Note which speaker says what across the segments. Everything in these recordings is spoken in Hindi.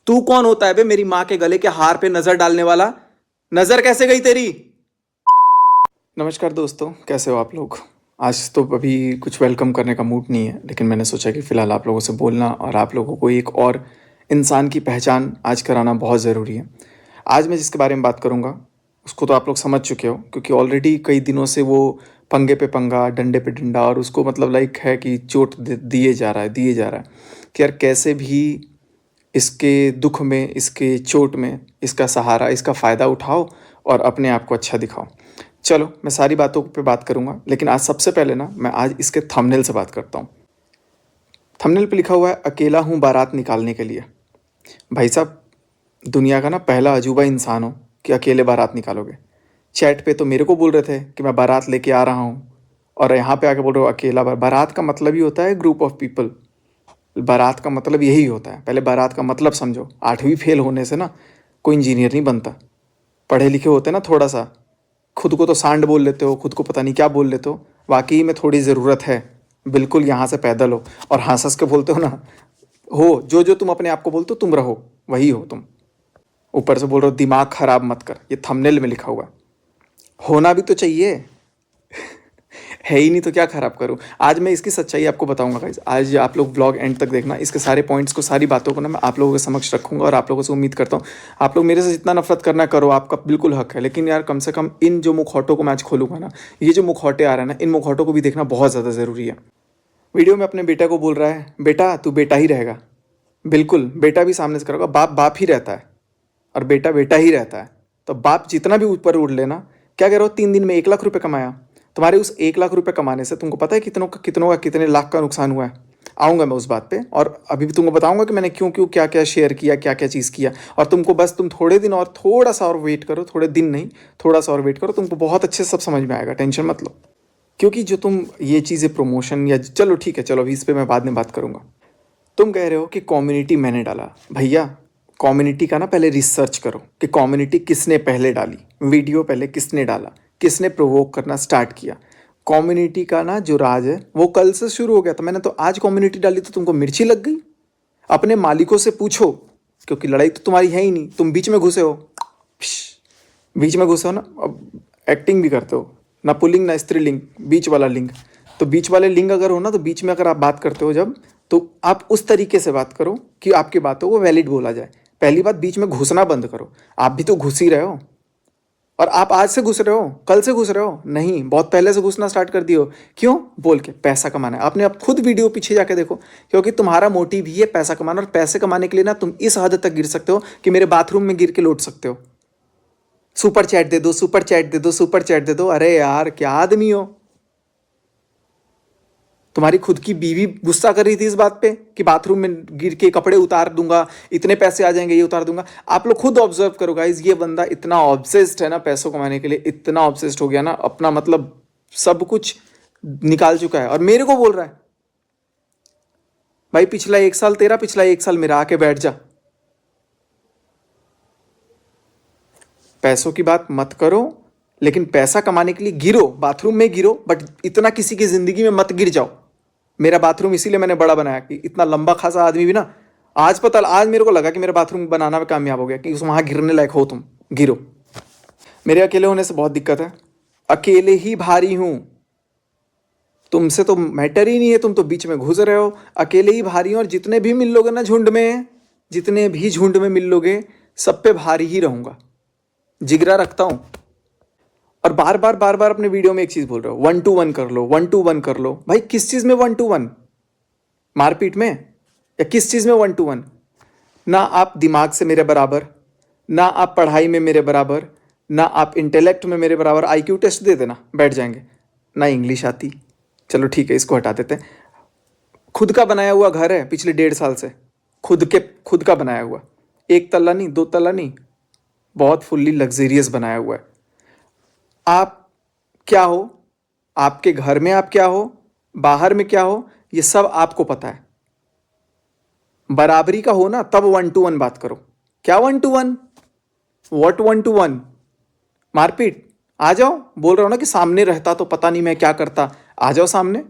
Speaker 1: तू कौन होता है बे मेरी माँ के गले के हार पे नजर डालने वाला? नजर कैसे गई तेरी? नमस्कार दोस्तों, कैसे हो आप लोग? आज तो अभी कुछ वेलकम करने का मूड नहीं है, लेकिन मैंने सोचा कि फ़िलहाल आप लोगों से बोलना और आप लोगों को एक और इंसान की पहचान आज कराना बहुत ज़रूरी है। आज मैं जिसके बारे में बात करूँगा उसको तो आप लोग समझ चुके हो, क्योंकि ऑलरेडी कई दिनों से वो पंगे पे पंगा, डंडे पे डंडा, और उसको मतलब लाइक है कि चोट दिए जा रहा है, दिए जा रहा है कि यार कैसे भी इसके दुख में, इसके चोट में इसका सहारा, इसका फ़ायदा उठाओ और अपने आप को अच्छा दिखाओ। चलो, मैं सारी बातों पे बात करूँगा, लेकिन आज सबसे पहले ना मैं आज इसके थंबनेल से बात करता हूँ। थंबनेल पे लिखा हुआ है, अकेला हूँ बारात निकालने के लिए। भाई साहब, दुनिया का ना पहला अजूबा इंसान हो कि अकेले बारात निकालोगे। चैट पे तो मेरे को बोल रहे थे कि मैं बारात लेके आ रहा हूँ, और यहाँ पे आके बोल रहे हो अकेला। बारात का मतलब ही होता है ग्रुप ऑफ पीपल। बारात का मतलब यही होता है। पहले बारात का मतलब समझो। 8वीं फेल होने से ना कोई इंजीनियर नहीं बनता। पढ़े लिखे होते ना थोड़ा सा, खुद को तो सांड बोल लेते हो, खुद को पता नहीं क्या बोल लेते हो। वाकई में थोड़ी ज़रूरत है, बिल्कुल यहाँ से पैदल हो और हंस हंस के बोलते हो ना, हो जो जो तुम अपने आप को बोलते हो तुम रहो, वही हो तुम। ऊपर से बोल रहे हो दिमाग खराब मत कर, ये थंबनेल में लिखा हुआ है। होना भी तो चाहिए, है ही नहीं तो क्या खराब करूं। आज मैं इसकी सच्चाई आपको बताऊंगा गाइस। आज आप लोग ब्लॉग एंड तक देखना, इसके सारे पॉइंट्स को, सारी बातों को ना मैं आप लोगों के समक्ष रखूंगा, और आप लोगों से उम्मीद करता हूँ आप लोग मेरे से जितना नफरत करना करो, आपका बिल्कुल हक है। लेकिन यार कम से कम इन जो मुखौटों को मैं आज खोलूंगा ना, ये जो मुखौटे आ रहे हैं ना, इन मुखौटों को भी देखना बहुत ज़्यादा ज़रूरी है। वीडियो में अपने बेटा को बोल रहा है, बेटा तू बेटा ही रहेगा। बिल्कुल, बेटा भी सामने से करोगा, बाप बाप ही रहता है और बेटा बेटा ही रहता है। तो बाप जितना भी ऊपर उड़ लेना, क्या कह रहे हो, 3 दिन में 1 लाख रुपए कमाया। तुम्हारे उस 1 लाख रुपए कमाने से तुमको पता है कितनों का कितने लाख का नुकसान हुआ है। आऊँगा मैं उस बात पे, और अभी भी तुमको बताऊंगा कि मैंने क्यों क्यों क्या क्या शेयर किया, क्या क्या चीज़ किया। और तुमको बस तुम थोड़े दिन और थोड़ा सा और वेट करो, थोड़े दिन नहीं, थोड़ा सा और वेट करो, तुमको बहुत अच्छे से सब समझ में आएगा, टेंशन मत लो। क्योंकि जो तुम ये चीज़ें प्रमोशन या, चलो ठीक है, चलो अभी इस पर मैं बाद में बात करूँगा। तुम कह रहे हो कि कम्युनिटी मैंने डाला। भैया, कम्युनिटी का ना पहले रिसर्च करो कि कम्युनिटी किसने पहले डाली, वीडियो पहले किसने डाला, किसने प्रोवोक करना स्टार्ट किया। कम्युनिटी का ना जो राज है वो कल से शुरू हो गया था। मैंने तो आज कम्युनिटी डाली तो तुमको मिर्ची लग गई। अपने मालिकों से पूछो, क्योंकि लड़ाई तो तुम्हारी है ही नहीं, तुम बीच में घुसे हो। बीच में घुसे हो ना, अब एक्टिंग भी करते हो, ना पुल्लिंग ना स्त्रीलिंग, बीच वाला लिंग। तो बीच वाले लिंग अगर हो ना, तो बीच में अगर आप बात करते हो जब, तो आप उस तरीके से बात करो कि आपकी बातों को वैलिड बोला जाए। पहली बात, बीच में घुसना बंद करो। आप भी तो घुस ही रहे हो, और आप आज से घुस रहे हो, कल से घुस रहे हो नहीं, बहुत पहले से घुसना स्टार्ट कर दिए हो। क्यों? बोल के पैसा कमाना है। आपने अब खुद वीडियो पीछे जाके देखो, क्योंकि तुम्हारा मोटिव ही है पैसा कमाना, और पैसे कमाने के लिए ना तुम इस हद तक गिर सकते हो कि मेरे बाथरूम में गिर के लौट सकते हो। सुपर चैट दे दो, सुपर चैट दे दो, सुपर चैट दे दो। अरे यार क्या आदमी हो। तुम्हारी खुद की बीवी गुस्सा कर रही थी इस बात पे कि बाथरूम में गिर के कपड़े उतार दूंगा, इतने पैसे आ जाएंगे, ये उतार दूंगा। आप लोग खुद ऑब्जर्व करो गाइस, ये बंदा इतना ऑब्सेस्ड है ना पैसों कमाने के लिए, इतना ऑब्सेस्ड हो गया ना, अपना मतलब सब कुछ निकाल चुका है, और मेरे को बोल रहा है भाई पिछला 1 साल तेरा, पिछला 1 साल मेरा, आके बैठ जा। पैसों की बात मत करो, लेकिन पैसा कमाने के लिए गिरो, बाथरूम में गिरो, बट इतना किसी की जिंदगी में मत गिर जाओ। मेरा बाथरूम इसीलिए मैंने बड़ा बनाया कि इतना लंबा खासा आदमी भी ना, आज मेरे को लगा कि मेरा बाथरूम बनाना में कामयाब हो गया कि वहां गिरने लायक हो तुम, गिरो। मेरे अकेले होने से बहुत दिक्कत है, अकेले ही भारी हूं। तुमसे तो मैटर ही नहीं है, तुम तो बीच में घुस रहे हो। अकेले ही भारी हूं, और जितने भी मिल लोगे ना झुंड में, जितने भी झुंड में मिल लोगे, सब पे भारी ही रहूंगा। जिगरा रखता हूं। और बार बार अपने वीडियो में एक चीज बोल रहे हो, 1-to-1 कर लो, 1-to-1 कर लो। भाई किस चीज में 1-to-1? मारपीट में? या किस चीज में 1-to-1? ना आप दिमाग से मेरे बराबर, ना आप पढ़ाई में मेरे बराबर, ना आप इंटेलेक्ट में मेरे बराबर। आईक्यू टेस्ट दे देना, बैठ जाएंगे। ना इंग्लिश आती, चलो ठीक है, इसको हटा देते हैं। खुद का बनाया हुआ घर है पिछले 1.5 साल से, खुद का बनाया हुआ, 1 तल्ला नहीं, 2 तल्ला नहीं, बहुत फुल्ली लग्जरियस बनाया हुआ है। आप क्या हो, आपके घर में आप क्या हो, बाहर में क्या हो, ये सब आपको पता है। बराबरी का हो ना, तब 1-to-1 बात करो। क्या 1-to-1? What 1-to-1? मारपीट? आ जाओ, बोल रहा हूं ना कि सामने रहता तो पता नहीं मैं क्या करता। आ जाओ सामने,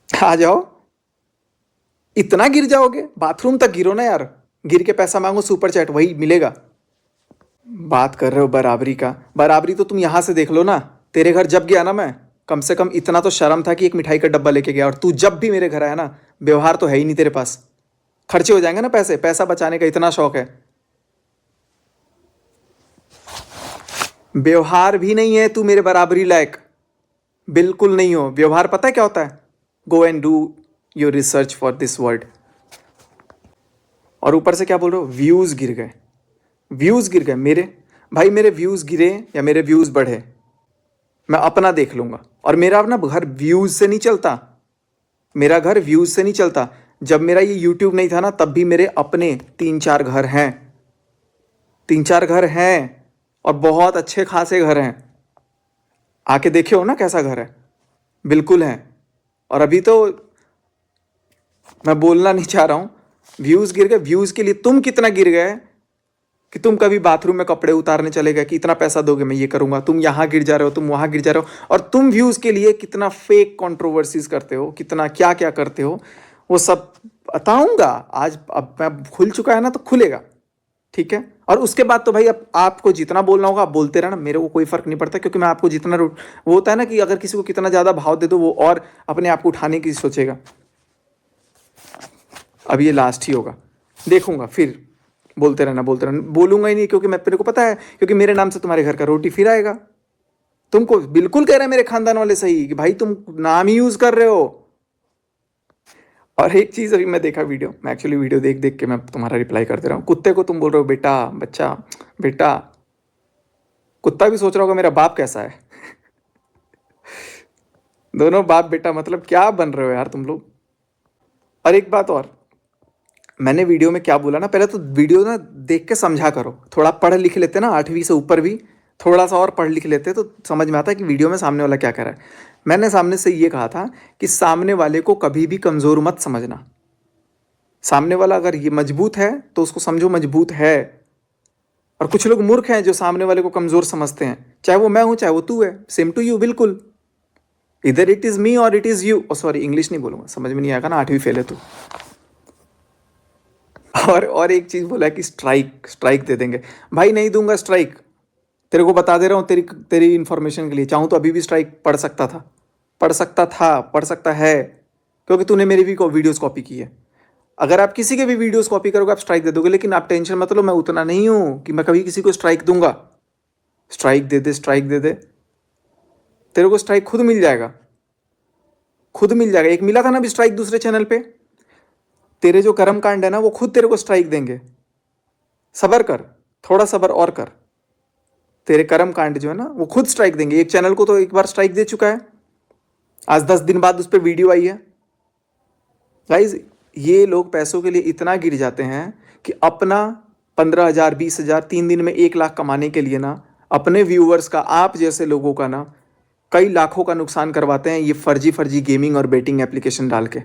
Speaker 1: आ जाओ। इतना गिर जाओगे? बाथरूम तक गिरो ना यार, गिर के पैसा मांगो सुपर चैट, वही मिलेगा। बात कर रहे हो बराबरी का, बराबरी तो तुम यहां से देख लो ना। तेरे घर जब गया ना मैं, कम से कम इतना तो शर्म था कि एक मिठाई का डब्बा लेके गया, और तू जब भी मेरे घर आया ना, व्यवहार तो है ही नहीं तेरे पास। खर्चे हो जाएंगे ना पैसे, पैसा बचाने का इतना शौक है, व्यवहार भी नहीं है तू मेरे बराबरी लायक, बिल्कुल नहीं हो। व्यवहार पता है क्या होता है? Go and do your research for this word. और ऊपर से क्या बोल रहे हो? व्यूज गिर गए, व्यूज गिर गए मेरे। भाई मेरे व्यूज गिरे या मेरे व्यूज बढ़े, मैं अपना देख लूंगा। और मेरा ना घर व्यूज से नहीं चलता, मेरा घर व्यूज से नहीं चलता। जब मेरा ये यूट्यूब नहीं था ना, तब भी मेरे अपने 3-4 घर हैं, 3-4 घर हैं, और बहुत अच्छे खासे घर हैं। आके देखे हो ना कैसा घर है, बिल्कुल है। और अभी तो मैं बोलना नहीं चाह रहा हूं, व्यूज गिर गए। व्यूज के लिए तुम कितना गिर गए कि तुम कभी बाथरूम में कपड़े उतारने चले गए कि इतना पैसा दोगे मैं ये करूंगा, तुम यहां गिर जा रहे हो, तुम वहां गिर जा रहे हो। और तुम व्यूज के लिए कितना फेक कंट्रोवर्सीज करते हो, कितना क्या क्या करते हो, वो सब बताऊंगा आज। अब मैं खुल चुका है ना, तो खुलेगा, ठीक है। और उसके बाद तो भाई अब आपको जितना बोलना होगा आप बोलते रहना, मेरे को कोई फर्क नहीं पड़ता, क्योंकि मैं आपको जितना वो होता है ना कि अगर किसी को कितना ज्यादा भाव दे दो वो और अपने आप को उठाने की सोचेगा। अब ये लास्ट ही होगा, देखूंगा फिर बोलते रहना, बोलते रहना। बोलूंगा ही नहीं, क्योंकि मैं, मेरे को पता है, क्योंकि मेरे नाम से तुम्हारे घर का रोटी फिर आएगा। तुमको बिल्कुल कह रहे हैं मेरे खानदान वाले सही कि भाई तुम नाम ही यूज कर रहे हो। और एक चीज अभी मैं देखा वीडियो, मैं एक्चुअली वीडियो देख देख के मैं तुम्हारा रिप्लाई कर दे रहा हूँ। कुत्ते को तुम बोल रहे हो बेटा, बच्चा, बेटा। कुत्ता भी सोच रहा होगा मेरा बाप कैसा है। दोनों बाप बेटा, मतलब क्या बन रहे हो यार तुम लोग। और एक बात और, मैंने वीडियो में क्या बोला ना, पहले तो वीडियो ना देख के समझा करो। थोड़ा पढ़ लिख लेते ना, 8वीं से ऊपर भी थोड़ा सा और पढ़ लिख लेते तो समझ में आता है कि वीडियो में सामने वाला क्या कह रहा है। मैंने सामने से ये कहा था कि सामने वाले को कभी भी कमज़ोर मत समझना। सामने वाला अगर ये मजबूत है तो उसको समझो मजबूत है। और कुछ लोग मूर्ख हैं जो सामने वाले को कमज़ोर समझते हैं, चाहे वो मैं हूं चाहे वो तू है, सेम टू यू, बिल्कुल। इधर इट इज़ मी और it is you. Sorry, English नहीं बोलूंगा, समझ में नहीं आएगा ना, 8वीं फेल है तू। और एक चीज बोला कि स्ट्राइक, स्ट्राइक दे देंगे। भाई नहीं दूंगा स्ट्राइक, तेरे को बता दे रहा हूं, तेरी तेरी इंफॉर्मेशन के लिए। चाहूं तो अभी भी स्ट्राइक पढ़ सकता था, पढ़ सकता था, पढ़ सकता है, क्योंकि तूने मेरी भी वीडियोस कॉपी की है। अगर आप किसी के भी वीडियोस कॉपी करोगे आप स्ट्राइक दे दोगे, लेकिन आप टेंशन मत लो, मैं उतना नहीं हूं कि मैं कभी किसी को स्ट्राइक दूंगा। स्ट्राइक दे दे, स्ट्राइक दे दे, तेरे को स्ट्राइक खुद मिल जाएगा, खुद मिल जाएगा। एक मिला था ना अभी स्ट्राइक दूसरे चैनल पे, तेरे जो कर्म कांड है ना वो खुद तेरे को स्ट्राइक देंगे। सबर कर, थोड़ा सबर और कर, तेरे कर्म कांड जो है ना वो खुद स्ट्राइक देंगे। एक चैनल को तो एक बार स्ट्राइक दे चुका है, आज 10 दिन बाद उस पर वीडियो आई है। गाइज, ये लोग पैसों के लिए इतना गिर जाते हैं कि अपना 15,000 20,000 3 दिन में 1 लाख कमाने के लिए ना अपने व्यूअर्स का, आप जैसे लोगों का ना कई लाखों का नुकसान करवाते हैं, ये फर्जी फर्जी गेमिंग और बेटिंग एप्लीकेशन डाल के।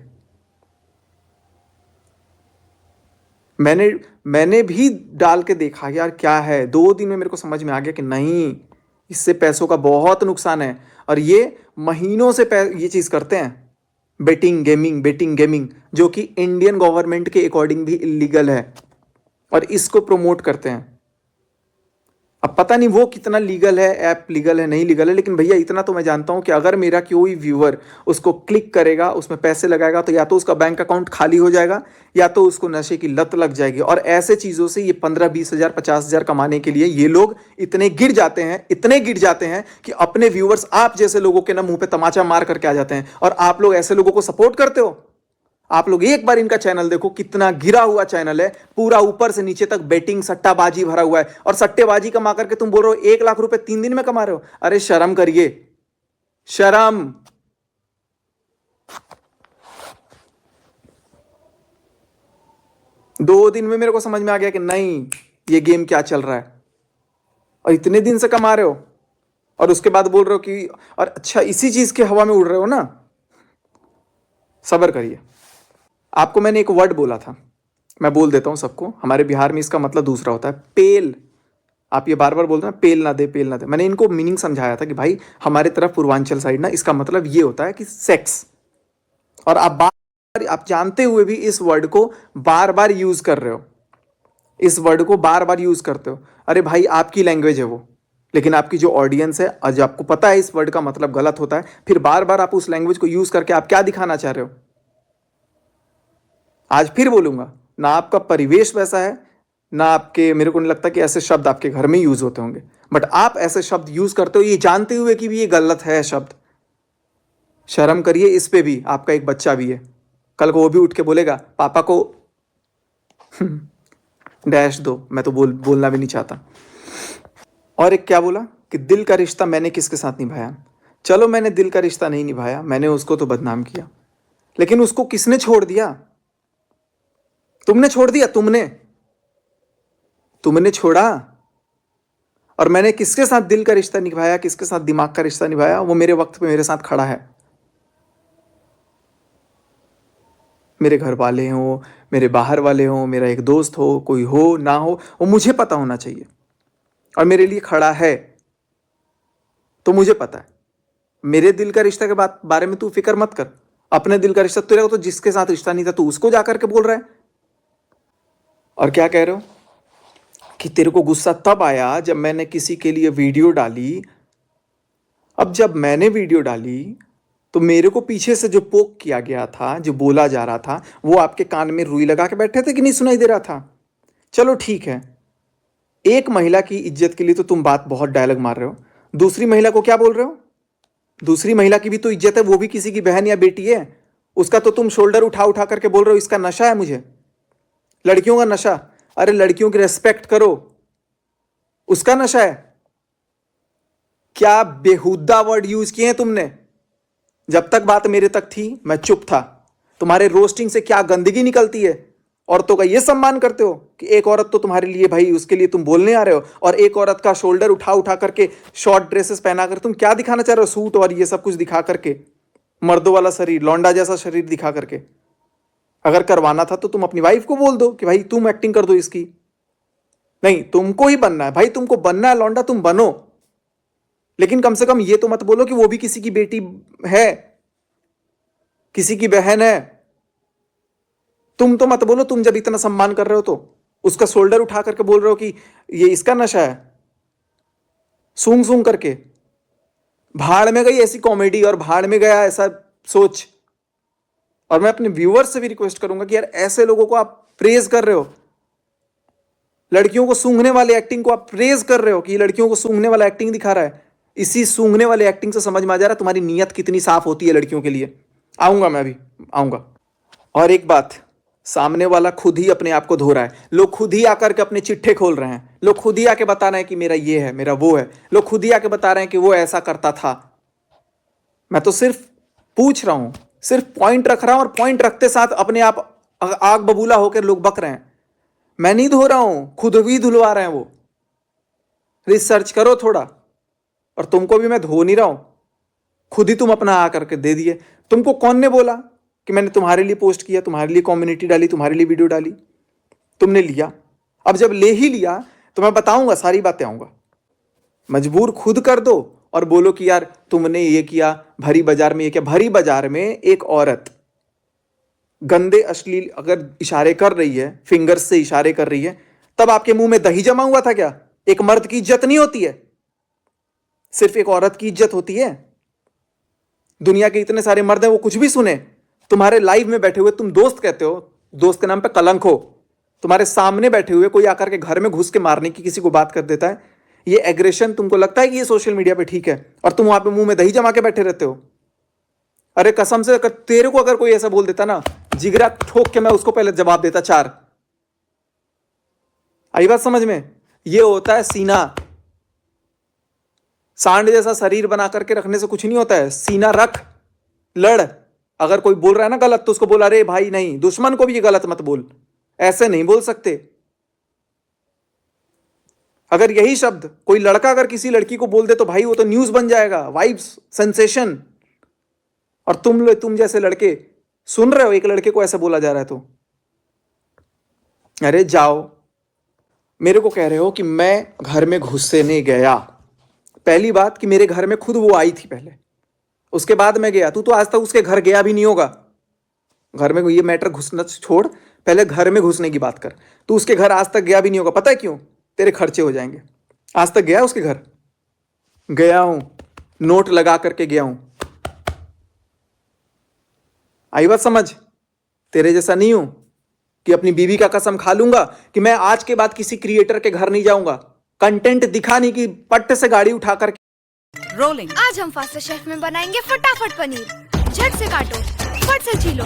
Speaker 1: मैंने मैंने भी डाल के देखा यार क्या है, 2 दिन में मेरे को समझ में आ गया कि नहीं, इससे पैसों का बहुत नुकसान है। और ये महीनों से ये चीज करते हैं, बेटिंग गेमिंग, बेटिंग गेमिंग, जो कि इंडियन गवर्नमेंट के अकॉर्डिंग भी इलीगल है, और इसको प्रमोट करते हैं। अब पता नहीं वो कितना लीगल है, ऐप लीगल है नहीं लीगल है, लेकिन भैया इतना तो मैं जानता हूं कि अगर मेरा कोई व्यूअर उसको क्लिक करेगा, उसमें पैसे लगाएगा, तो या तो उसका बैंक अकाउंट खाली हो जाएगा या तो उसको नशे की लत लग जाएगी। और ऐसे चीजों से ये 15-20,000 50,000 कमाने के लिए ये लोग इतने गिर जाते हैं, इतने गिर जाते हैं कि अपने व्यूअर्स, आप जैसे लोगों के ना मुंह पे तमाचा मार करके आ जाते हैं। और आप लोग ऐसे लोगों को सपोर्ट करते हो। आप लोग एक बार इनका चैनल देखो, कितना गिरा हुआ चैनल है, पूरा ऊपर से नीचे तक बेटिंग सट्टाबाजी भरा हुआ है। और सट्टेबाजी कमा करके तुम बोल रहे हो 1 लाख रुपए 3 दिन में कमा रहे हो। अरे शर्म करिए, शर्म। दो दिन में मेरे को समझ में आ गया कि नहीं, ये गेम क्या चल रहा है। और इतने दिन से कमा रहे हो और उसके बाद बोल रहे हो कि, और अच्छा इसी चीज के हवा में उड़ रहे हो ना। सबर करिए। आपको मैंने एक वर्ड बोला था, मैं बोल देता हूं सबको, हमारे बिहार में इसका मतलब दूसरा होता है पेल। आप ये बार बार बोलते हैं ना, पेल ना दे, पेल ना दे। मैंने इनको मीनिंग समझाया था कि भाई हमारे तरफ पूर्वांचल साइड ना इसका मतलब ये होता है कि सेक्स। और आप बात आप जानते हुए भी इस वर्ड को बार बार यूज कर रहे हो, इस वर्ड को बार बार यूज करते हो। अरे भाई, आपकी लैंग्वेज है वो, लेकिन आपकी जो ऑडियंस है, आज आपको पता है इस वर्ड का मतलब गलत होता है, फिर बार बार आप उस लैंग्वेज को यूज करके आप क्या दिखाना चाह रहे हो? आज फिर बोलूंगा, ना आपका परिवेश वैसा है, ना आपके, मेरे को नहीं लगता कि ऐसे शब्द आपके घर में यूज होते होंगे, बट आप ऐसे शब्द यूज करते हो ये जानते हुए कि भी ये गलत है शब्द। शर्म करिए इस पे भी, आपका एक बच्चा भी है, कल को वो भी उठ के बोलेगा पापा को डैश दो, मैं तो बोलना भी नहीं चाहता। और एक क्या बोला कि दिल का रिश्ता मैंने किसके साथ निभाया। चलो, मैंने दिल का रिश्ता नहीं निभाया, मैंने उसको तो बदनाम किया, लेकिन उसको किसने छोड़ दिया? तुमने छोड़ दिया, तुमने छोड़ा। और मैंने किसके साथ दिल का रिश्ता निभाया, किसके साथ दिमाग का रिश्ता निभाया, वो मेरे वक्त पे मेरे साथ खड़ा है। मेरे घर वाले हो, मेरे बाहर वाले हो, मेरा एक दोस्त हो, कोई हो ना हो, वो मुझे पता होना चाहिए, और मेरे लिए खड़ा है तो मुझे पता है। मेरे दिल का रिश्ता के बारे में तू फिक्र मत कर। अपने दिल का रिश्ता तेरा, तो जिसके साथ रिश्ता नहीं था तू उसको जाकर के बोल रहा है। और क्या कह रहे हो कि तेरे को गुस्सा तब आया जब मैंने किसी के लिए वीडियो डाली। अब जब मैंने वीडियो डाली तो मेरे को पीछे से जो पोक किया गया था, जो बोला जा रहा था, वो आपके कान में रुई लगा के बैठे थे कि नहीं सुनाई दे रहा था? चलो ठीक है, एक महिला की इज्जत के लिए तो तुम बात बहुत डायलॉग मार रहे हो, दूसरी महिला को क्या बोल रहे हो? दूसरी महिला की भी तो इज्जत है, वो भी किसी की बहन या बेटी है, उसका तो तुम शोल्डर उठा उठा करके बोल रहे हो इसका नशा है मुझे, लड़कियों का नशा। अरे लड़कियों की रेस्पेक्ट करो, उसका नशा है। क्या बेहुदा वर्ड यूज किए हैं तुमने। जब तक बात मेरे तक थी मैं चुप था। तुम्हारे रोस्टिंग से क्या गंदगी निकलती है। औरतों का ये सम्मान करते हो कि एक औरत तो तुम्हारे लिए, भाई उसके लिए तुम बोलने आ रहे हो, और एक औरत का शोल्डर उठा उठा करके, शॉर्ट ड्रेसेस पहना कर तुम क्या दिखाना चाह रहे हो? सूट और ये सब कुछ दिखा करके, मर्दों वाला शरीर, लौंडा जैसा शरीर दिखा करके। अगर करवाना था तो तुम अपनी वाइफ को बोल दो कि भाई तुम एक्टिंग कर दो इसकी। नहीं, तुमको ही बनना है भाई, तुमको बनना है लौंडा, तुम बनो, लेकिन कम से कम ये तो मत बोलो कि वो भी किसी की बेटी है, किसी की बहन है। तुम तो मत बोलो, तुम जब इतना सम्मान कर रहे हो तो उसका शोल्डर उठा करके बोल रहे हो कि ये इसका नशा है, सूंघ सूंघ करके। भाड़ में गई ऐसी कॉमेडी, और भाड़ में गया ऐसा सोच। और मैं अपने व्यूअर्स से भी रिक्वेस्ट करूंगा कि यार ऐसे लोगों को आप प्रेज कर रहे हो, लड़कियों को सूंघने वाले एक्टिंग को आप प्रेज कर रहे हो कि लड़कियों को सूंघने वाला एक्टिंग दिखा रहा है। इसी सूंघने वाले एक्टिंग से समझ में आ जा रहा है तुम्हारी नीयत कितनी साफ होती है लड़कियों के लिए। आऊंगा, मैं अभी आऊंगा। और एक बात, सामने वाला खुद ही अपने आप को धो रहा है। लोग खुद ही आकर के अपने चिट्ठे खोल रहे हैं, लोग खुद ही आके बता रहे हैं कि मेरा ये है, मेरा वो है, लोग खुद ही आके बता रहे हैं कि वो ऐसा करता था। मैं तो सिर्फ पूछ रहा हूं, सिर्फ पॉइंट रख रहा हूं, और पॉइंट रखते साथ अपने आप आग बबूला होकर लोग बक रहे हैं। मैं नहीं धो रहा हूं, खुद भी धुलवा रहे हैं वो। रिसर्च करो थोड़ा। और तुमको भी मैं धो नहीं रहा हूं, खुद ही तुम अपना आ करके दे दिए। तुमको कौन ने बोला कि मैंने तुम्हारे लिए पोस्ट किया, तुम्हारे लिए कम्युनिटी डाली, तुम्हारे लिए वीडियो डाली? तुमने लिया। अब जब ले ही लिया तो मैं बताऊंगा, सारी बातें आऊंगा। मजबूर खुद कर दो और बोलो कि यार तुमने ये किया, भरी बाजार में ये किया। भरी बाजार में एक औरत गंदे अश्लील अगर इशारे कर रही है, फिंगर्स से इशारे कर रही है, तब आपके मुंह में दही जमा हुआ था क्या? एक मर्द की इज्जत नहीं होती है, सिर्फ एक औरत की इज्जत होती है। दुनिया के इतने सारे मर्द हैं, वो कुछ भी सुने। तुम्हारे लाइव में बैठे हुए तुम दोस्त कहते हो, दोस्त के नाम पे कलंक हो। तुम्हारे सामने बैठे हुए कोई आकर के घर में घुस के मारने की किसी को बात कर देता है, ये एग्रेशन तुमको लगता है कि ये सोशल मीडिया पे ठीक है, और तुम वहां पे मुंह में दही जमा के बैठे रहते हो। अरे कसम से, अगर तेरे को अगर कोई ऐसा बोल देता ना, जिगरा ठोक के मैं उसको पहले जवाब देता 4। आई बात समझ में? ये होता है सीना। सांड जैसा शरीर बना करके रखने से कुछ नहीं होता है। सीना रख, लड़। अगर कोई बोल रहा है ना गलत, तो उसको बोला अरे भाई नहीं, दुश्मन को भी ये गलत मत बोल, ऐसे नहीं बोल सकते। अगर यही शब्द कोई लड़का अगर किसी लड़की को बोल दे तो भाई वो तो न्यूज बन जाएगा, वाइब्स, सेंसेशन। और तुम जैसे लड़के सुन रहे हो एक लड़के को ऐसा बोला जा रहा है तो अरे जाओ। मेरे को कह रहे हो कि मैं घर में घुसने नहीं गया। पहली बात कि मेरे घर में खुद वो आई थी पहले, उसके बाद मैं गया। तू तो आज तक उसके घर गया भी नहीं होगा। घर में ये मैटर घुसना छोड़, पहले घर में घुसने की बात कर। तू उसके घर आज तक गया भी नहीं होगा, पता है क्यों? तेरे खर्चे हो जाएंगे। आज तक गया उसके घर? गया हूं, नोट लगा करके गया हूं। आई बात समझ? तेरे जैसा नहीं हूं कि अपनी बीवी का कसम खा लूंगा कि मैं आज के बाद किसी क्रिएटर के घर नहीं जाऊंगा। कंटेंट दिखा नहीं कि पट्टे से गाड़ी उठा करके
Speaker 2: रोलिंग। आज हम फास्टर शेफ में बनाएंगे फटाफट पनीर। झट से काटो, फट से छीलो,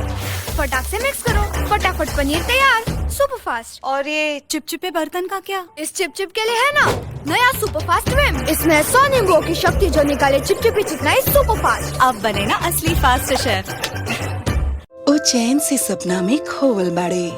Speaker 2: फटाक से मिक्स करो, फटाफट पनीर तैयार। Super fast. और ये चिपचिपे बर्तन का क्या? इस चिपचिप के लिए है ना नया सुपर फास्ट विम। इसमें 100 नींबुओं की शक्ति जो निकाले चिपचिपी चिकनाई सुपर फास्ट। अब बने ना असली फास्टर शेफ।
Speaker 3: ओ चैन से सपना में खोवल बाड़े,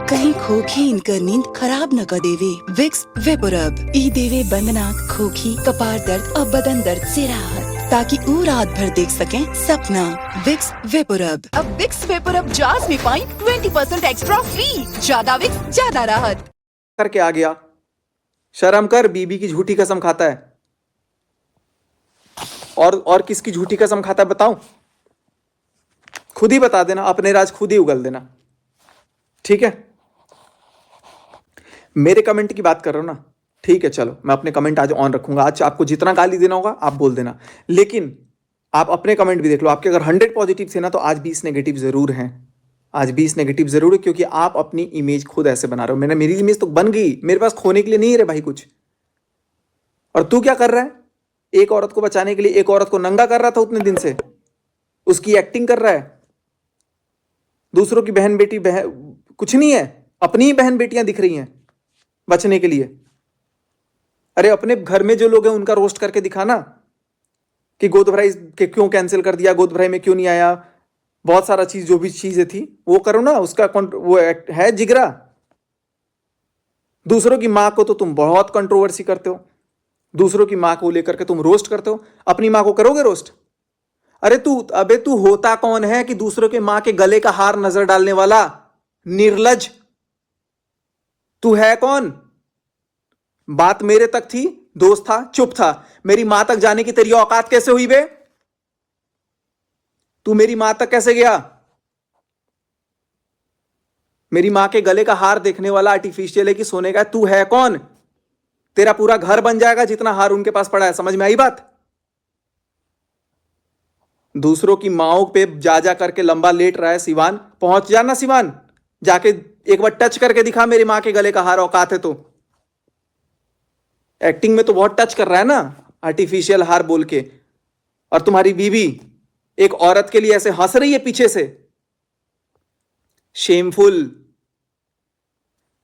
Speaker 3: कहीं खोखी इनकर नींद खराब न कर देवे। विक्स वेपोरब ई देवे बंदना खोखी कपार दर्द और बदन दर्द से राहत, ताकि वो रात भर देख सकें सपना। Vicks VapoRub. अब विक्स वेपोरब जार्स में पाई 20% एक्स्ट्रा फ्री। ज्यादा विक्स ज्यादा राहत।
Speaker 1: करके आ गया। शर्म कर, बीबी की झूठी कसम खाता है। और किसकी झूठी कसम खाता है बताऊं? खुद ही बता देना, अपने राज खुद ही उगल देना, ठीक है? मेरे कमेंट की बात कर रहा हूं ना, ठीक है? चलो मैं अपने कमेंट आज ऑन रखूंगा। आज आपको जितना गाली देना होगा आप बोल देना, लेकिन आप अपने कमेंट भी देख लो। आपके अगर 100 पॉजिटिव थे ना, तो आज 20 नेगेटिव जरूर हैं। आज 20 नेगेटिव जरूर है, क्योंकि आप अपनी इमेज खुद ऐसे बना रहे हो। मेरी इमेज तो बन गई, मेरे पास खोने के लिए नहीं है रे भाई कुछ। और तू क्या कर रहा है? एक औरत को बचाने के लिए एक औरत को नंगा कर रहा था उतने दिन से, उसकी एक्टिंग कर रहा है। दूसरों की बहन बेटी कुछ नहीं है, अपनी ही बहन बेटियां दिख रही हैं बचने के लिए। अरे अपने घर में जो लोग हैं उनका रोस्ट करके दिखाना कि गोद भराई के क्यों कैंसिल कर दिया, गोद भराई में क्यों नहीं आया, बहुत सारा चीज जो भी चीजें थी वो करो ना। उसका वो है जिगरा। दूसरों की मां को तो तुम बहुत कंट्रोवर्सी करते हो, दूसरों की मां को लेकर के तुम रोस्ट करते हो, अपनी मां को करोगे रोस्ट? अरे तू होता कौन है कि दूसरों के मां के गले का हार नजर डालने वाला निर्लज? तू है कौन? बात मेरे तक थी, दोस्त था, चुप था। मेरी मां तक जाने की तेरी औकात कैसे हुई बे? तू मेरी मां तक कैसे गया? मेरी मां के गले का हार देखने वाला आर्टिफिशियल है कि सोने का? तू है कौन? तेरा पूरा घर बन जाएगा जितना हार उनके पास पड़ा है। समझ में आई बात? दूसरों की माओं पे जा जा करके लंबा लेट रहा है सिवान। पहुंच जाना सिवान, जाके एक बार टच करके दिखा मेरी मां के गले का हार, औकात है तो। एक्टिंग में तो बहुत टच कर रहा है ना, आर्टिफिशियल हार बोल के। और तुम्हारी बीवी एक औरत के लिए ऐसे हंस रही है पीछे से। शेमफुल।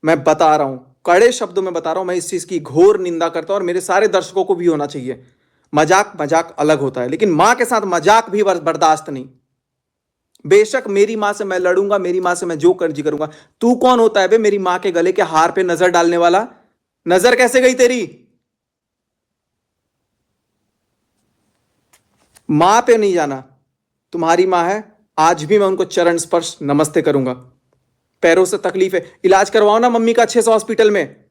Speaker 1: मैं बता रहा हूं, कड़े शब्दों में बता रहा हूं, मैं इस चीज की घोर निंदा करता हूं और मेरे सारे दर्शकों को भी होना चाहिए। मजाक मजाक अलग होता है, लेकिन मां के साथ मजाक भी बर्दाश्त नहीं। बेशक मेरी मां से मैं लड़ूंगा, मेरी मां से मैं जो कर्जी करूंगा। तू कौन होता है बे मेरी मां के गले के हार पे नजर डालने वाला? नजर कैसे गई तेरी? मां पे नहीं जाना। तुम्हारी मां है, आज भी मैं उनको चरण स्पर्श नमस्ते करूंगा। पैरों से तकलीफ है, इलाज करवाओ ना मम्मी का अच्छे से हॉस्पिटल में।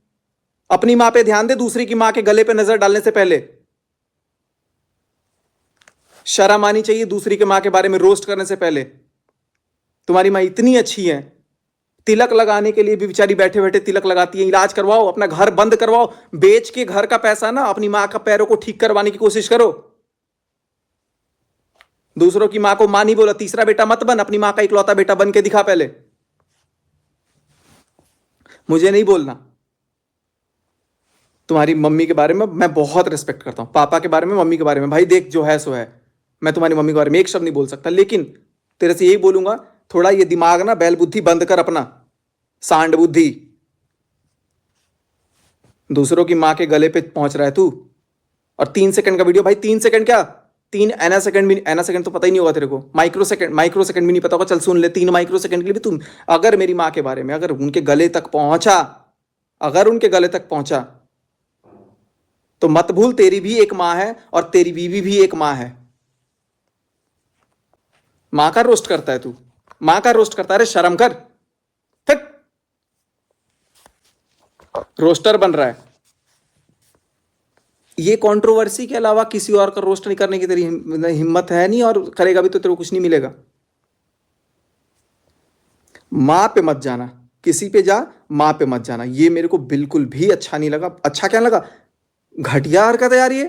Speaker 1: अपनी मां पे ध्यान दे, दूसरी की मां के गले पे नजर डालने से पहले। शर्म आनी चाहिए दूसरी के मां के बारे में रोस्ट करने से पहले। तुम्हारी मां इतनी अच्छी है, तिलक लगाने के लिए भी बेचारी बैठे बैठे तिलक लगाती है। इलाज करवाओ, अपना घर बंद करवाओ, बेच के घर का पैसा ना अपनी मां का पैरों को ठीक करवाने की कोशिश करो। दूसरों की मां को मां नहीं बोला, तीसरा बेटा मत बन, अपनी मां का इकलौता बेटा बन के दिखा पहले। मुझे नहीं बोलना। तुम्हारी मम्मी के बारे में मैं बहुत रिस्पेक्ट करता हूं, पापा के बारे में, मम्मी के बारे में। भाई देख, जो है सो है। मैं तुम्हारी मम्मी के बारे में एक शब्द नहीं बोल सकता, लेकिन तेरे से यही बोलूंगा, थोड़ा ये दिमाग ना बैल बुद्धि बंद कर अपना, सांड बुद्धि। दूसरों की मां के गले पे पहुंच रहा है तू। और 3 सेकंड का वीडियो, भाई 3 सेकंड क्या, 3 एना सेकंड भी, एना सेकंड तो पता ही नहीं होगा तेरे को, माइक्रो सेकंड भी नहीं पता होगा। चल सुन ले, 3 माइक्रो सेकंड के लिए भी तुम अगर मेरी मां के बारे में, अगर उनके गले तक पहुंचा, अगर उनके गले तक पहुंचा, तो मत भूल तेरी भी एक मां है और तेरी बीवी भी एक मां है। मां का रोस्ट करता है तू, मां का रोस्ट करता है। अरे शर्म कर, फिर रोस्टर बन रहा है। ये कंट्रोवर्सी के अलावा किसी और का रोस्ट नहीं करने की तेरी हिम्मत है नहीं, और करेगा भी तो तेरे को कुछ नहीं मिलेगा। माँ पे मत जाना, किसी पे जा, माँ पे मत जाना। ये मेरे को बिल्कुल भी अच्छा नहीं लगा। अच्छा क्या लगा, घटिया हरकत है यार ये।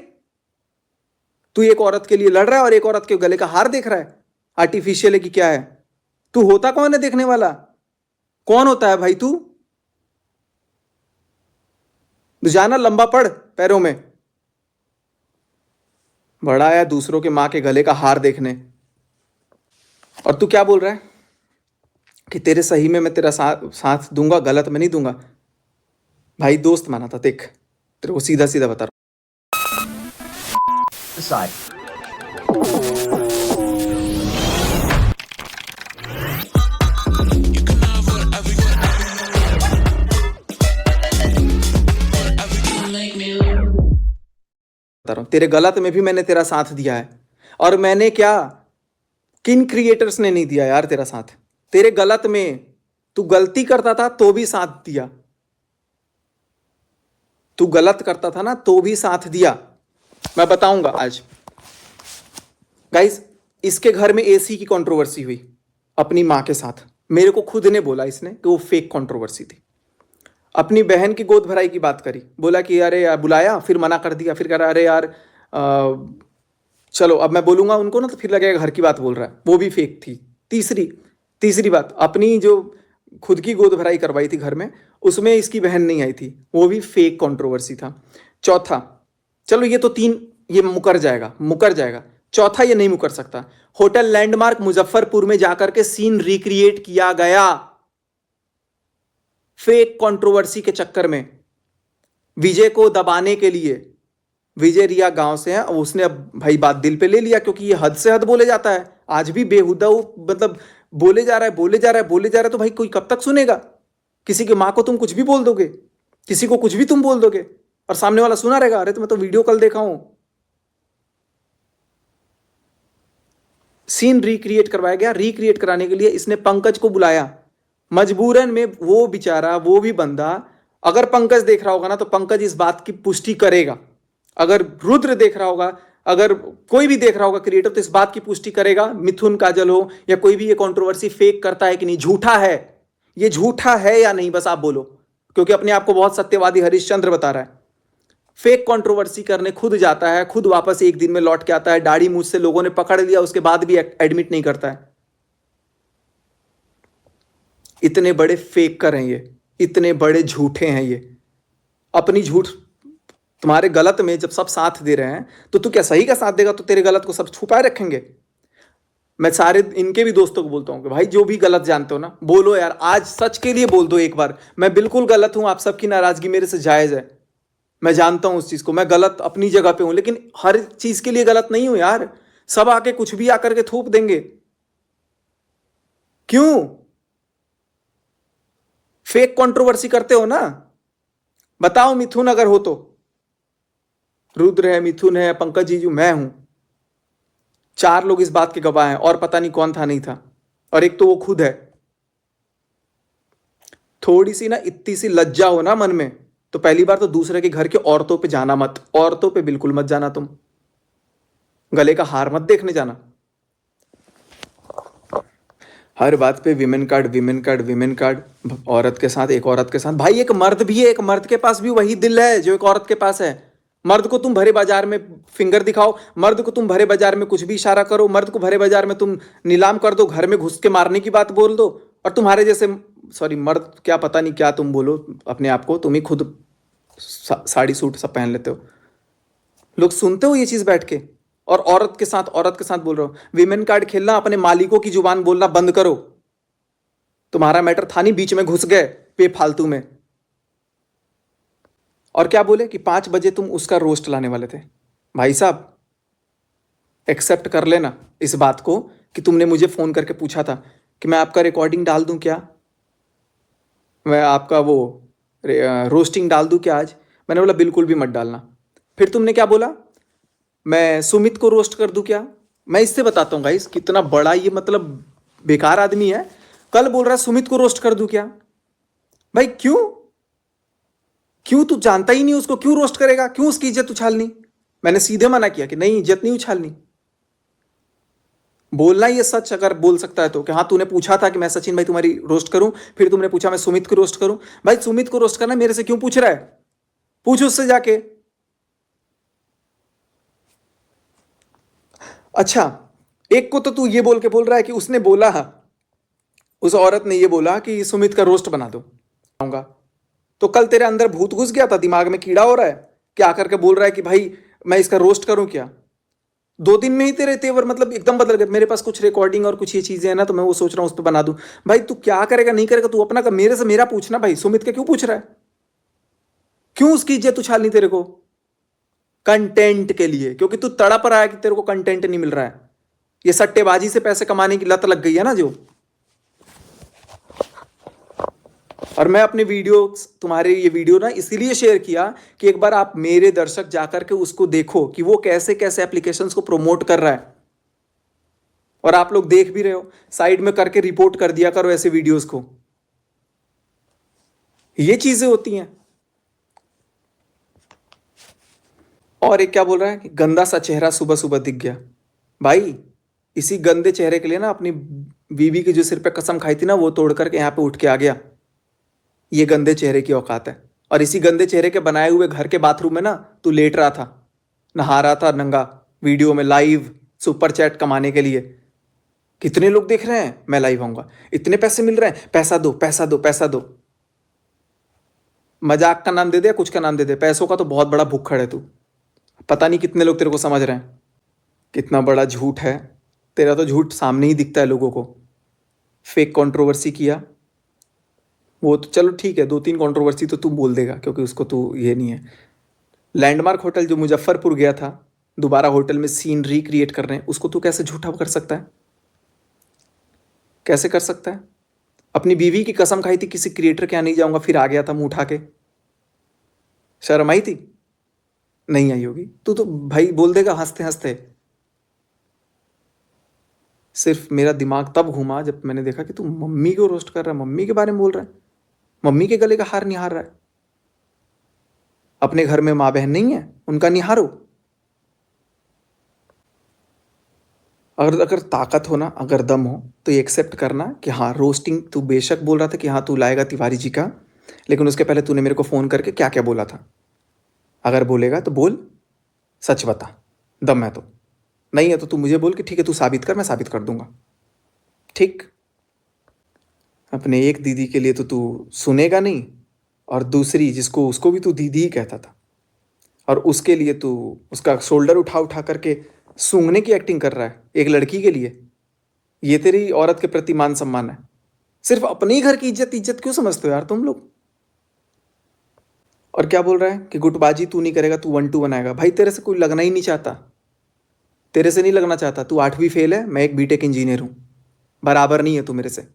Speaker 1: तू एक औरत के लिए लड़ रहा है और एक औरत के गले का हार देख रहा है। आर्टिफिशियल है कि क्या है? तू होता कौन है देखने वाला? कौन होता है भाई तू? जाना लंबा पड़ पैरों में, बड़ा आया दूसरों के माँ के गले का हार देखने। और तू क्या बोल रहा है कि तेरे सही में मैं तेरा साथ दूंगा, गलत में नहीं दूंगा। भाई दोस्त माना था, देख तेरे को सीधा सीधा बता रहा
Speaker 4: Decide.
Speaker 1: हूं, तेरे गलत में भी मैंने तेरा साथ दिया है। और मैंने क्या, किन क्रिएटर्स ने नहीं दिया यार तेरा साथ? तेरे गलत में तू गलती करता था तो भी साथ दिया। तू गलत करता था ना तो भी साथ दिया। मैं बताऊंगा आज। गाइस, इसके घर में एसी की कंट्रोवर्सी हुई अपनी मां के साथ। मेरे को खुद ने बोला इसने कि वो फेक कंट्रोवर्सी थी। अपनी बहन की गोद भराई की बात करी, बोला कि अरे यार बुलाया, फिर मना कर दिया, फिर कह रहा अरे यार चलो अब मैं बोलूंगा उनको ना तो फिर लगेगा घर की बात बोल रहा है, वो भी फेक थी। तीसरी बात, अपनी जो खुद की गोद भराई करवाई थी घर में, उसमें इसकी बहन नहीं आई थी, वो भी फेक कंट्रोवर्सी था। चौथा, चलो ये तो तीन, ये मुकर जाएगा। चौथा ये नहीं मुकर सकता। होटल लैंडमार्क मुजफ्फरपुर में जाकर के सीन रिक्रिएट किया गया फेक कंट्रोवर्सी के चक्कर में, विजय को दबाने के लिए। विजय रिया गांव से है, उसने अब भाई बात दिल पे ले लिया, क्योंकि ये हद से हद बोले जाता है। आज भी बेहुदा मतलब बोले जा रहा है, तो भाई कोई कब तक सुनेगा? किसी की मां को तुम कुछ भी बोल दोगे, किसी को कुछ भी तुम बोल दोगे और सामने वाला सुना रहेगा, अरे तुम्हें तो वीडियो कल देखा हूं। सीन रिक्रिएट करवाया गया। रिक्रिएट कराने के लिए इसने पंकज को बुलाया मजबूरन में। वो बेचारा, वो भी बंदा, अगर पंकज देख रहा होगा ना तो पंकज इस बात की पुष्टि करेगा। अगर रुद्र देख रहा होगा, अगर कोई भी देख रहा होगा क्रिएटर, तो इस बात की पुष्टि करेगा, मिथुन काजल हो या कोई भी, ये कंट्रोवर्सी फेक करता है कि नहीं, झूठा है, ये झूठा है या नहीं, बस आप बोलो। क्योंकि अपने आप को बहुत सत्यवादी हरिश्चंद्र बता रहा है। फेक कंट्रोवर्सी करने खुद जाता है, खुद वापस एक दिन में लौट के आता है। दाढ़ी मूंछ से लोगों ने पकड़ लिया, उसके बाद भी एडमिट नहीं करता है। इतने बड़े फेक कर हैं ये, इतने बड़े झूठे हैं ये। अपनी झूठ, तुम्हारे गलत में जब सब साथ दे रहे हैं तो तू क्या सही का साथ देगा? तो तेरे गलत को सब छुपाए रखेंगे। मैं सारे इनके भी दोस्तों को बोलता हूं कि भाई जो भी गलत जानते हो ना, बोलो यार, आज सच के लिए बोल दो एक बार, मैं बिल्कुल गलत हूं, आप सबकी नाराजगी मेरे से जायज है, मैं जानता हूं उस चीज को, मैं गलत अपनी जगह पे हूं, लेकिन हर चीज के लिए गलत नहीं हूं यार। सब आके कुछ भी आकर के थोप देंगे, क्यों? फेक कंट्रोवर्सी करते हो ना? बताओ मिथुन अगर हो तो, रुद्र है, मिथुन है, पंकज जीजू, मैं हूं, 4 लोग इस बात के गवाह हैं, और पता नहीं कौन था नहीं था, और एक तो वो खुद है। थोड़ी सी ना, इतनी सी लज्जा हो ना मन में, तो पहली बार तो दूसरे के घर के औरतों पे जाना मत, औरतों पे बिल्कुल मत जाना। तुम गले का हार मत देखने जाना। हर बात पे विमेन कार्ड, औरत के साथ, एक औरत के साथ। भाई एक मर्द भी है, एक मर्द के पास भी वही दिल है जो एक औरत के पास है। मर्द को तुम भरे बाजार में फिंगर दिखाओ, मर्द को तुम भरे बाजार में कुछ भी इशारा करो, मर्द को भरे बाजार में तुम नीलाम कर दो, घर में घुस के मारने की बात बोल दो, और तुम्हारे जैसे, सॉरी मर्द क्या, पता नहीं क्या तुम बोलो अपने आप को, तुम ही खुद साड़ी सूट सब पहन लेते हो। लोग सुनते हो ये चीज बैठ के, और औरत के साथ बोल रहे हो। विमेन कार्ड खेलना, अपने मालिकों की जुबान बोलना बंद करो। तुम्हारा मैटर था नहीं, बीच में घुस गए बेफालतू में। और क्या बोले कि 5 बजे तुम उसका रोस्ट लाने वाले थे। भाई साहब, एक्सेप्ट कर लेना इस बात को कि तुमने मुझे फोन करके पूछा था कि मैं आपका रिकॉर्डिंग डाल दूं क्या, मैं आपका वो रोस्टिंग डाल दूं क्या आज। मैंने बोला बिल्कुल भी मत डालना। फिर तुमने क्या बोला, मैं सुमित को रोस्ट कर दूं क्या। मैं इससे बताता हूं गाइस कितना बड़ा ये मतलब बेकार आदमी है। कल बोल रहा है सुमित को रोस्ट कर दूं क्या। भाई क्यों, तू जानता ही नहीं उसको, क्यों रोस्ट करेगा, क्यों उसकी इज्जत उछालनी। मैंने सीधे मना किया कि नहीं, इज्जत नहीं उछालनी। बोलना ये सच अगर बोल सकता है तो, कि हाँ तूने पूछा था कि मैं सचिन भाई तुम्हारी रोस्ट करूं, फिर तुमने पूछा मैं सुमित को रोस्ट करूं। भाई सुमित को रोस्ट करना मेरे से क्यों पूछ रहा है? पूछ उससे जाके। अच्छा, एक को तो तू ये बोल के बोल रहा है कि उसने बोला, उस औरत ने ये बोला कि सुमित का रोस्ट बना दो, तो कल तेरे अंदर भूत घुस गया था, दिमाग में कीड़ा हो रहा है कि आकर के बोल रहा है कि भाई मैं इसका रोस्ट करूं क्या? 2 दिन में ही तेरे तेवर मतलब एकदम बदल गए। मेरे पास कुछ रिकॉर्डिंग और कुछ ये चीजें हैं ना, तो मैं वो सोच रहा हूँ उस पर बना दूं। भाई तू क्या करेगा नहीं करेगा तू अपना कर, मेरे से मेरा पूछना। भाई सुमित का क्यों पूछ रहा है? क्यों उसकी इज्जत उछालनी तेरे को? कंटेंट के लिए, क्योंकि तू तड़प रहा है कि तेरे को कंटेंट नहीं मिल रहा है। ये सट्टेबाजी से पैसे कमाने की लत लग गई है ना जो। और मैं अपने वीडियो, तुम्हारे ये वीडियो ना इसीलिए शेयर किया कि एक बार आप मेरे दर्शक जाकर के उसको देखो कि वो कैसे कैसे एप्लीकेशंस को प्रमोट कर रहा है। और आप लोग देख भी रहे हो, साइड में करके रिपोर्ट कर दिया करो ऐसे वीडियोस को। ये चीजें होती हैं। और एक क्या बोल रहा है कि गंदा सा चेहरा सुबह सुबह दिख गया। भाई इसी गंदे चेहरे के लिए ना अपनी बीवी की जो सिर पे कसम खाई थी ना, वो तोड़ करके यहां पे उठ के आ गया। ये गंदे चेहरे की औकात है। और इसी गंदे चेहरे के बनाए हुए घर के बाथरूम में ना तू लेट रहा था, नहा रहा था नंगा, वीडियो में लाइव, सुपर चैट कमाने के लिए। कितने लोग देख रहे हैं, मैं लाइव आऊंगा, इतने पैसे मिल रहे हैं, पैसा दो पैसा दो पैसा दो। मजाक का नाम दे दे या कुछ का नाम दे दे, पैसों का तो बहुत बड़ा भुक्खड़ है तू। पता नहीं कितने लोग तेरे को समझ रहे हैं। कितना बड़ा झूठ है तेरा, तो झूठ सामने ही दिखता है लोगों को। फेक कंट्रोवर्सी किया, वो तो चलो ठीक है, 2-3 कंट्रोवर्सी तो तू बोल देगा क्योंकि उसको तू ये नहीं है। लैंडमार्क होटल जो मुजफ्फरपुर गया था, दोबारा होटल में सीन रिक्रिएट कर रहे हैं, उसको तू कैसे झूठा कर सकता है? कैसे कर सकता है? अपनी बीवी की कसम खाई थी किसी क्रिएटर के यहाँ नहीं जाऊंगा, फिर आ गया था मुंह उठा के। शर्म आई थी? नहीं आई होगी। तू तो भाई बोल देगा हंसते हंसते। सिर्फ मेरा दिमाग तब घूमा जब मैंने देखा कि तू मम्मी को रोस्ट कर रहा है, मम्मी के बारे में बोल रहा है, मम्मी के गले का हार निहार रहा है। अपने घर में माँ बहन नहीं है, उनका निहारो। अगर ताकत हो ना, अगर दम हो, तो ये एक्सेप्ट करना कि हाँ रोस्टिंग तू बेशक बोल रहा था कि हाँ तू लाएगा तिवारी जी का, लेकिन उसके पहले तूने मेरे को फ़ोन करके क्या क्या बोला था। अगर बोलेगा तो बोल, सच बता, दम है तो। नहीं है तो तू मुझे बोल कि ठीक है तू साबित कर, मैं साबित कर दूंगा। ठीक? अपने एक दीदी के लिए तो तू सुनेगा नहीं, और दूसरी जिसको, उसको भी तू दीदी ही कहता था, और उसके लिए तू उसका शोल्डर उठा उठा करके सूंघने की एक्टिंग कर रहा है एक लड़की के लिए। ये तेरी औरत के प्रति मान सम्मान है? सिर्फ अपने ही घर की इज्जत इज्जत क्यों समझते हो यार तुम लोग? और क्या बोल रहा है कि गुटबाजी तू नहीं करेगा, तू 1-2 बनाएगा। भाई तेरे से कोई लगना ही नहीं चाहता, तेरे से नहीं लगना चाहता। तू 8वीं फेल है, मैं एक बीटेक इंजीनियर हूँ, बराबर नहीं है तू मेरे से,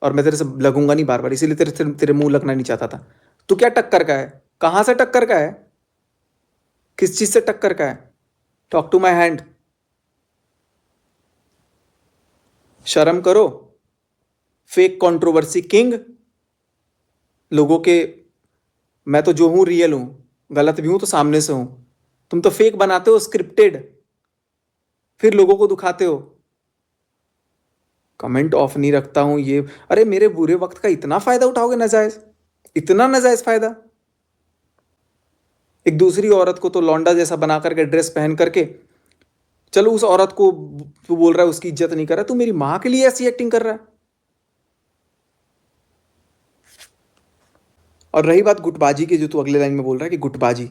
Speaker 1: और मैं तेरे से लगूंगा नहीं बार बार, इसीलिए तेरे मुंह लगना नहीं चाहता था। तू क्या टक्कर का है? कहाँ से टक्कर का है? किस चीज से टक्कर का है? Talk to my hand. शर्म करो। फेक कंट्रोवर्सी किंग लोगों के। मैं तो जो हूं रियल हूं, गलत भी हूं तो सामने से हूं। तुम तो फेक बनाते हो, स्क्रिप्टेड, फिर लोगों को दुखाते हो। कमेंट ऑफ नहीं रखता हूं ये। अरे मेरे बुरे वक्त का इतना फायदा उठाओगे नाजायज, इतना नाजायज फायदा। एक दूसरी औरत को तो लौंडा जैसा बना करके ड्रेस पहन करके, चलो उस औरत को तू बोल रहा है उसकी इज्जत नहीं कर रहा, तू मेरी मां के लिए ऐसी एक्टिंग कर रहा है। और रही बात गुटबाजी की, जो तू अगले लाइन में बोल रहा है कि गुटबाजी,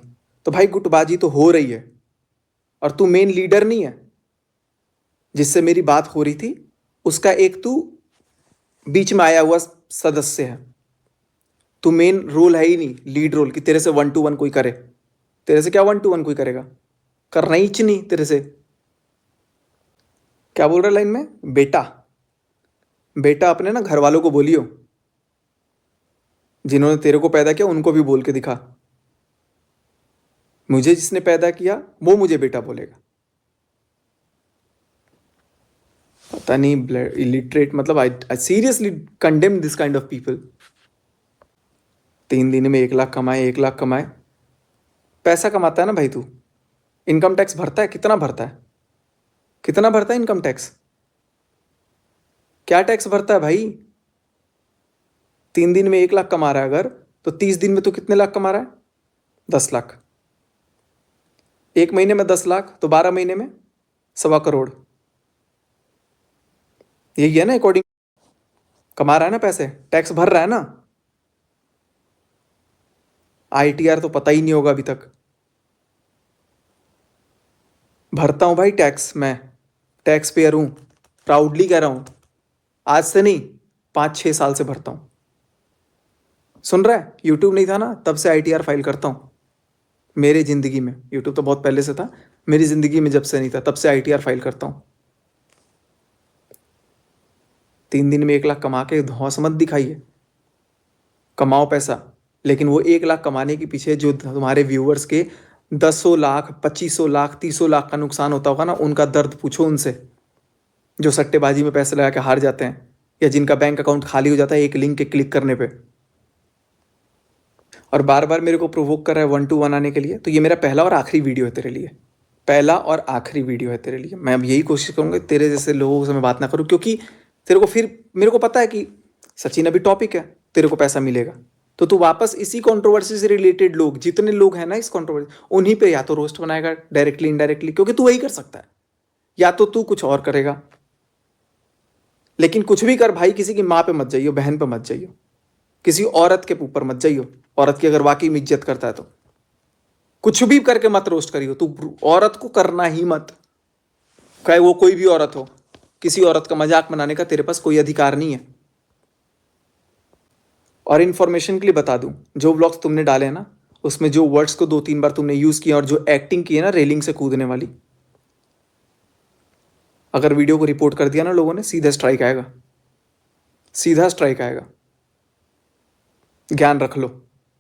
Speaker 1: तो भाई गुटबाजी तो हो रही है, और तू मेन लीडर नहीं है। जिससे मेरी बात हो रही थी उसका एक तू बीच में आया हुआ सदस्य है। तू मेन रोल है ही नहीं, लीड रोल, कि तेरे से 1-2-1 कोई करे। तेरे से क्या 1-2-1 कोई करेगा? करना ही नहीं तेरे से। क्या बोल रहा है लाइन में? बेटा, बेटा अपने ना घर वालों को बोलियो, जिन्होंने तेरे को पैदा किया उनको भी बोल के दिखा। मुझे जिसने पैदा किया वो मुझे बेटा बोलेगा। पता नहीं, इलिटरेट, मतलब I seriously condemn this kind of people. 3 दिन में 1 लाख कमाए, 1 लाख कमाए। पैसा कमाता है ना भाई तू, इनकम टैक्स भरता है? कितना भरता है? कितना भरता है इनकम टैक्स? क्या टैक्स भरता है भाई? 3 दिन में 1 लाख कमा रहा है अगर, तो 30 दिन में तो कितने लाख कमा रहा है? 10 लाख। 1 महीने में 10 लाख, तो 12 महीने में 1.25 करोड़। यही है ना अकॉर्डिंग, कमा रहा है ना पैसे, टैक्स भर रहा है ना। ITR तो पता ही नहीं होगा अभी तक। भरता हूं भाई टैक्स, मैं टैक्स पेयर हूं, प्राउडली कह रहा हूं। आज से नहीं, 5-6 साल से भरता हूं। सुन रहा है? यूट्यूब नहीं था ना, तब से ITR फाइल करता हूं। मेरी जिंदगी में, यूट्यूब तो बहुत पहले से था, मेरी जिंदगी में जब से नहीं था तब से ITR फाइल करता हूं। 3 दिन में 1 लाख कमा के धौंस मत दिखाइए। कमाओ पैसा, लेकिन वो 1 लाख कमाने के पीछे जो तुम्हारे व्यूअर्स के 10 लाख, 25 लाख, 30 लाख का नुकसान होता होगा ना, उनका दर्द पूछो उनसे, जो सट्टेबाजी में पैसे लगा के हार जाते हैं, या जिनका बैंक अकाउंट खाली हो जाता है एक लिंक के क्लिक करने पे। और बार बार मेरे को प्रोवोक कर रहा है 1 to 1 आने के लिए, तो ये मेरा पहला और आखिरी वीडियो है तेरे लिए। पहला और आखिरी वीडियो है तेरे लिए। मैं अब यही कोशिश करूंगा तेरे जैसे लोगों से मैं बात ना करूं, क्योंकि तेरे को फिर, मेरे को पता है कि सचिन अभी टॉपिक है, तेरे को पैसा मिलेगा, तो तू वापस इसी कंट्रोवर्सी से रिलेटेड लोग, जितने लोग हैं ना इस कंट्रोवर्सी, उन्हीं पे या तो रोस्ट बनाएगा डायरेक्टली इनडायरेक्टली, क्योंकि तू वही कर सकता है, या तो तू कुछ और करेगा। लेकिन कुछ भी कर भाई, किसी की माँ पे मत जाइयो, बहन पे मत जाइयो, किसी औरत के ऊपर मत जाइयो। औरत की अगर वाकई में इज्जत करता है तो कुछ भी करके मत रोस्ट करियो। तू औरत को करना ही मत, चाहे वो कोई भी औरत हो। किसी औरत का मजाक बनाने का तेरे पास कोई अधिकार नहीं है। और इन्फॉर्मेशन के लिए बता दूं, जो व्लॉग्स तुमने डाले हैं ना, उसमें जो वर्ड्स को 2-3 बार तुमने यूज किया और जो एक्टिंग की है ना रेलिंग से कूदने वाली, अगर वीडियो को रिपोर्ट कर दिया ना लोगों ने, सीधा स्ट्राइक आएगा, सीधा स्ट्राइक आएगा। ज्ञान रख लो।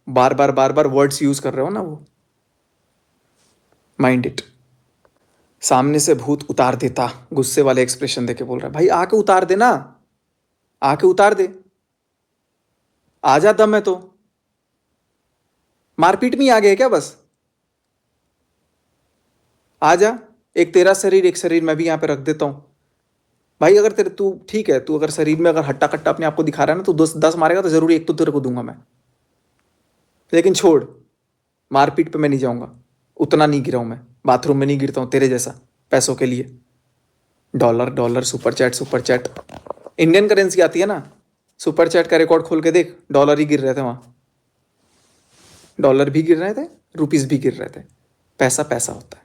Speaker 1: बार बार वर्ड्स यूज कर रहे हो ना वो, माइंड इट। सामने से भूत उतार देता, गुस्से वाले एक्सप्रेशन देके बोल रहा है, भाई आके उतार दे ना, आके उतार दे, आजा, दम है तो। मारपीट में ही आ गए क्या बस? आजा, एक तेरा शरीर एक शरीर मैं भी यहां पे रख देता हूं भाई। अगर तेरे, तू ठीक है, तू अगर शरीर में अगर हट्टा कट्टा अपने आप को दिखा रहा है ना, तो 10 मारेगा तो जरूर एक तो तेरे को दूंगा मैं। लेकिन छोड़, मारपीट पे मैं नहीं जाऊंगा, उतना नहीं गिरा हूं मैं, बाथरूम में नहीं गिरता हूं तेरे जैसा पैसों के लिए। Dollar dollar, super chat super chat, Indian currency आती है ना, सुपर चैट का रिकॉर्ड खोल के देख, डॉलर ही गिर रहे थे वहां, डॉलर भी गिर रहे थे, रुपीस भी गिर रहे थे। पैसा पैसा होता है।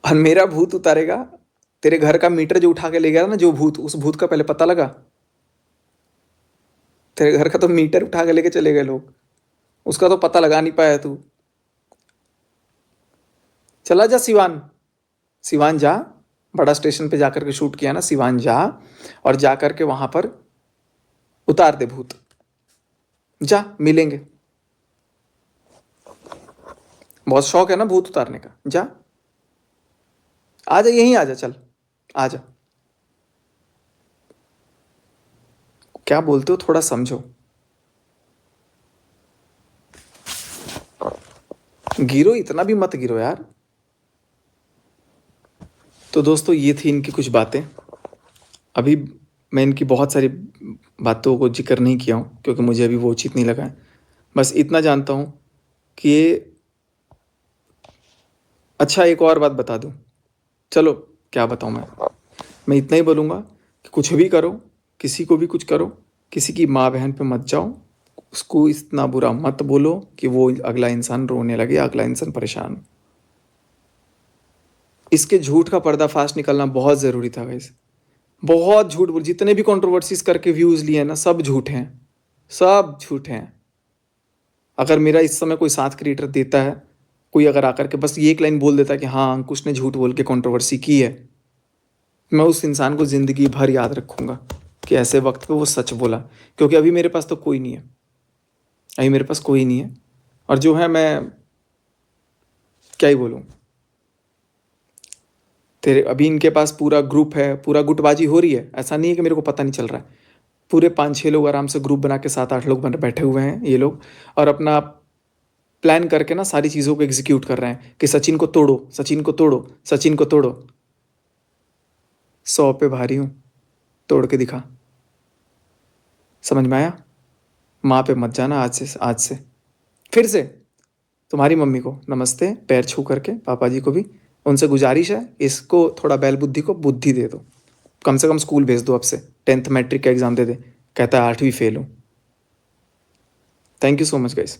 Speaker 1: और मेरा भूत उतारेगा, तेरे घर का मीटर जो उठा के ले गया ना जो भूत, उस भूत का पहले पता लगा। तेरे घर का तो मीटर उठा के लेके चले गए लोग, उसका तो पता लगा नहीं पाया तू। चला जा सिवान, सिवान जा, बड़ा स्टेशन पे जाकर के शूट किया ना, सिवान जा और जाकर के वहां पर उतार दे भूत। जा, मिलेंगे। बहुत शौक है ना भूत उतारने का, जा, आजा, यहीं आजा, चल आजा। क्या बोलते हो, थोड़ा समझो। गिरो, इतना भी मत गिरो यार। तो दोस्तों, ये थी इनकी कुछ बातें। अभी मैं इनकी बहुत सारी बातों को जिक्र नहीं किया हूँ, क्योंकि मुझे अभी वो उचित नहीं लगा है। बस इतना जानता हूँ कि ये, अच्छा एक और बात बता दूँ, चलो क्या बताऊँ मैं इतना ही बोलूँगा कि कुछ भी करो, किसी को भी कुछ करो, किसी की माँ बहन पे मत जाओ, उसको इतना बुरा मत बोलो कि वो अगला इंसान रोने लगे, अगला इंसान परेशान हो। इसके झूठ का पर्दाफाश निकलना बहुत ज़रूरी था गाइस। बहुत झूठ बोल, जितने भी कंट्रोवर्सीज करके व्यूज़ लिए हैं ना, सब झूठ हैं, सब झूठ हैं। अगर मेरा इस समय कोई साथ क्रिएटर देता है, कोई अगर आकर के बस ये एक लाइन बोल देता है कि हाँ अंकुश ने झूठ बोल के कंट्रोवर्सी की है, मैं उस इंसान को ज़िंदगी भर याद रखूँगा कि ऐसे वक्त पे वो सच बोला। क्योंकि अभी मेरे पास तो कोई नहीं है, अभी मेरे पास कोई नहीं है, और जो है मैं क्या ही बोलूँ। तेरे अभी इनके पास पूरा ग्रुप है, पूरा गुटबाजी हो रही है, ऐसा नहीं है कि मेरे को पता नहीं चल रहा है। पूरे 5-6 लोग आराम से ग्रुप बना के 7-8 लोग बैठे हुए हैं ये लोग, और अपना प्लान करके ना सारी चीज़ों को एग्जीक्यूट कर रहे हैं कि सचिन को तोड़ो, सचिन को तोड़ो, सचिन को तोड़ो। 100 पे भारी हूँ, तोड़ के दिखा। समझ में आया? माँ पे मत जाना आज से फिर से। तुम्हारी मम्मी को नमस्ते पैर छू करके, पापा जी को भी, उनसे गुजारिश है इसको थोड़ा बैल बुद्धि को बुद्धि दे दो, कम से कम स्कूल भेज दो अब से, 10th मैट्रिक का एग्ज़ाम दे दे, कहता है 8वीं फेल हूँ। Thank you so much guys.